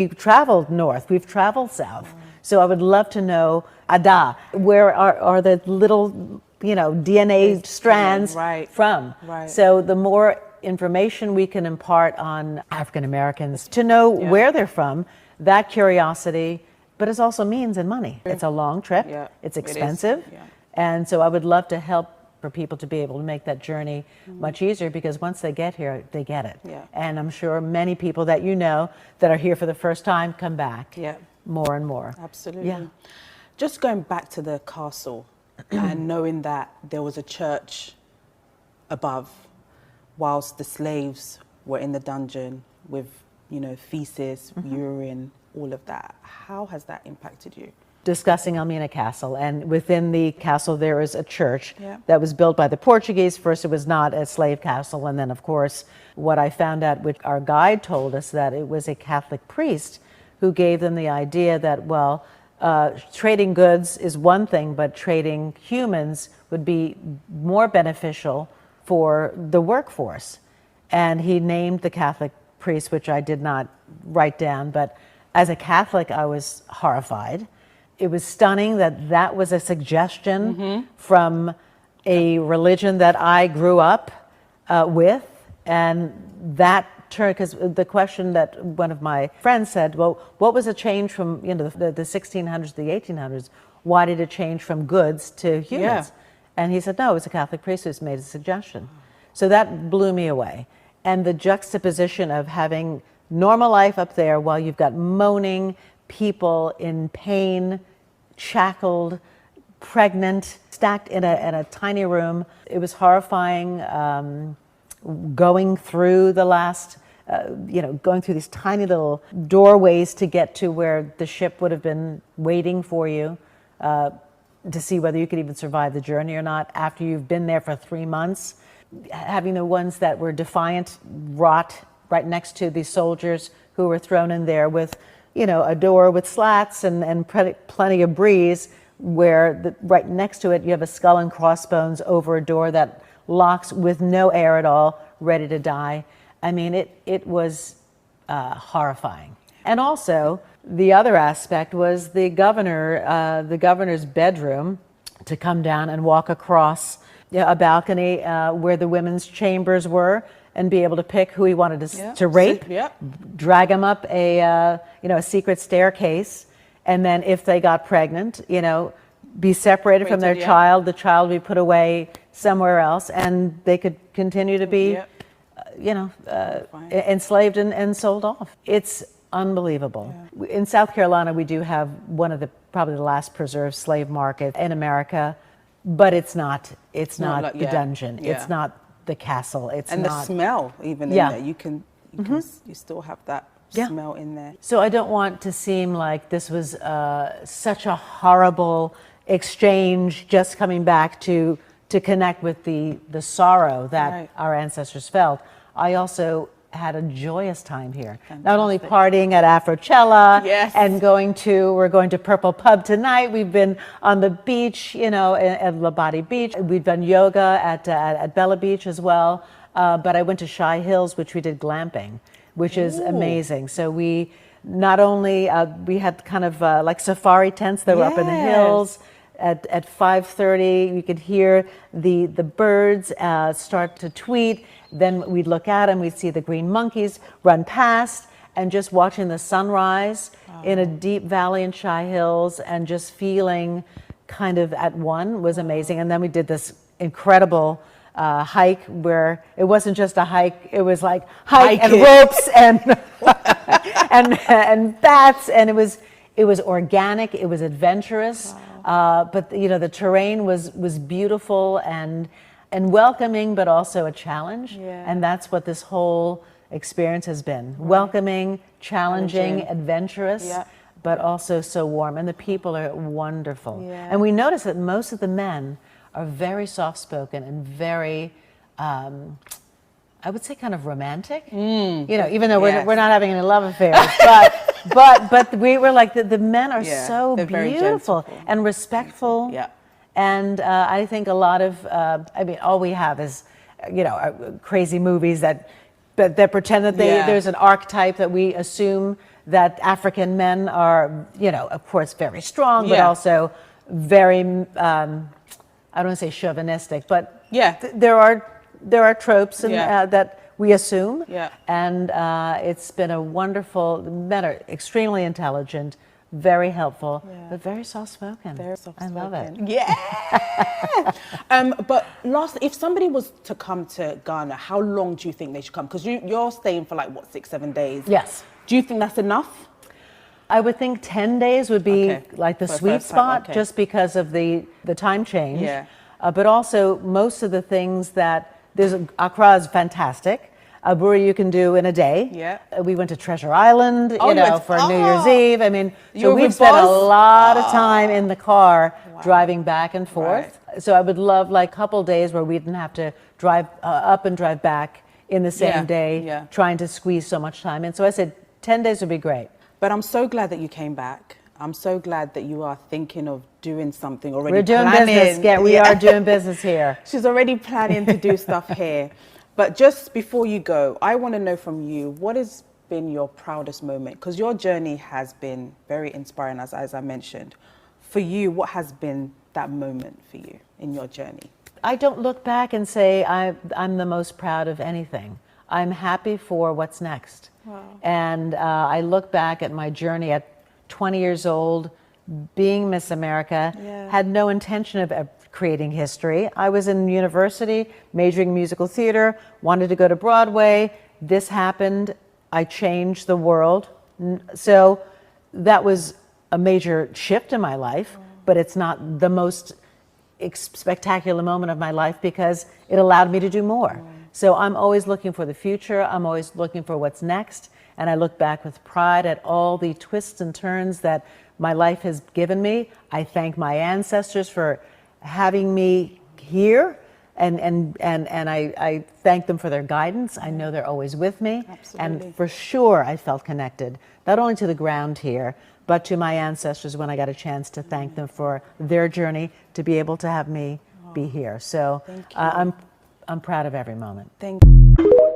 We've traveled north, we've traveled south. So I would love to know, Ada, where are the little, DNA strands from? Right. So the more information we can impart on African Americans to know where they're from, that curiosity, but it also means in money. It's a long trip, it's expensive, and so I would love to help for people to be able to make that journey much easier, because once they get here, they get it. And I'm sure many people that that are here for the first time come back more and more. Absolutely. Just going back to the castle and knowing that there was a church above whilst the slaves were in the dungeon with, feces, urine, all of that. How has that impacted you? Discussing Elmina Castle, and within the castle there is a church that was built by the Portuguese. First it was not a slave castle, and then of course what I found out, which our guide told us, that it was a Catholic priest who gave them the idea that, trading goods is one thing, but trading humans would be more beneficial for the workforce. And he named the Catholic priest, which I did not write down, but as a Catholic I was horrified. It was stunning that that was a suggestion from a religion that I grew up with, and that turned, because the question that one of my friends said, well, what was a change from the 1600s to the 1800s? Why did it change from goods to humans? And he said, no, it was a Catholic priest who made a suggestion. So that blew me away. And the juxtaposition of having normal life up there while you've got moaning people in pain, shackled, pregnant, stacked in a tiny room. It was horrifying. Going through the last, going through these tiny little doorways to get to where the ship would have been waiting for you, to see whether you could even survive the journey or not after you've been there for 3 months. Having the ones that were defiant rot right next to the soldiers who were thrown in there with, a door with slats and plenty of breeze, where right next to it you have a skull and crossbones over a door that locks with no air at all, ready to die. I mean, it was horrifying. And also, the other aspect was the governor's bedroom, to come down and walk across a balcony where the women's chambers were, and be able to pick who he wanted to rape, drag him up a secret staircase, and then if they got pregnant, be separated from their child. The child would be put away somewhere else, and they could continue to be, enslaved and sold off. It's unbelievable. In South Carolina, we do have one of probably the last preserved slave market in America, but it's not like, the dungeon. It's not the castle. It's and not the smell even in there. You still have that smell in there. So I don't want to seem like this was such a horrible exchange, just coming back to connect with the sorrow that our ancestors felt. I also had a joyous time here. Fantastic. Not only partying at Afrochella and we're going to Purple Pub tonight. We've been on the beach, at Labadi Beach. We've done yoga at Bella Beach as well. But I went to Shy Hills, which we did glamping, which is amazing. So we not only, we had kind of like safari tents that were up in the hills. At 5:30, you could hear the birds start to tweet. Then we'd look at them, we'd see the green monkeys run past, and just watching the sunrise in a deep valley in Shy Hills, and just feeling kind of at one was amazing. And then we did this incredible hike where it wasn't just a hike, it was like hike and ropes and and bats, and it was organic, it was adventurous. But the terrain was beautiful and welcoming, but also a challenge. And that's what this whole experience has been. Welcoming, challenging, adventurous, but also so warm. And the people are wonderful. And we notice that most of the men are very soft-spoken and very, I would say, kind of romantic. Even though we're not having any love affairs, but we were like, the men are so beautiful and respectful. And I think a lot of, all we have is, crazy movies that pretend that there's an archetype that we assume that African men are, you know, of course, very strong, but Yeah. also very, I don't want to say chauvinistic, but Yeah. there are tropes and, Yeah. that we assume. Yeah. And it's been a wonderful, men are extremely intelligent, very helpful, but very soft-spoken. Very soft I love it. Yeah. But last, if somebody was to come to Ghana, how long do you think they should come? Because you're staying for like, what, 6-7 days? Yes. Do you think that's enough? I would think 10 days would be Okay. like the For sweet first time, spot, okay. just because of the time change. Yeah. But also, most of the things that, Accra is fantastic. Aburi you can do in a day. Yeah. We went to Treasure Island, Oh, you know, yes. for New Year's Eve. I mean, You so were we've with spent a Boz? lot of time in the car driving back and forth. So I would love like a couple days where we didn't have to drive up and drive back in the same Yeah, day, yeah. trying to squeeze so much time in. So I said 10 days would be great. But I'm so glad that you came back. I'm so glad that you are thinking of doing something already. We're doing planning. business. Yeah, we are doing business here. She's already planning to do stuff here. But just before you go, I want to know from you, what has been your proudest moment? Because your journey has been very inspiring, as I mentioned. For you, what has been that moment for you in your journey? I don't look back and say I'm the most proud of anything. I'm happy for what's next. Wow. And I look back at my journey at 20 years old, being Miss America, had no intention of creating history. I was in university, majoring in musical theater, wanted to go to Broadway. This happened. I changed the world. So that was a major shift in my life, but it's not the most spectacular moment of my life because it allowed me to do more. So I'm always looking for the future. I'm always looking for what's next. And I look back with pride at all the twists and turns that my life has given me. I thank my ancestors for having me here. And I thank them for their guidance. I know they're always with me. Absolutely. And for sure, I felt connected, not only to the ground here, but to my ancestors when I got a chance to thank them for their journey to be able to have me be here. So I'm proud of every moment. Thank you.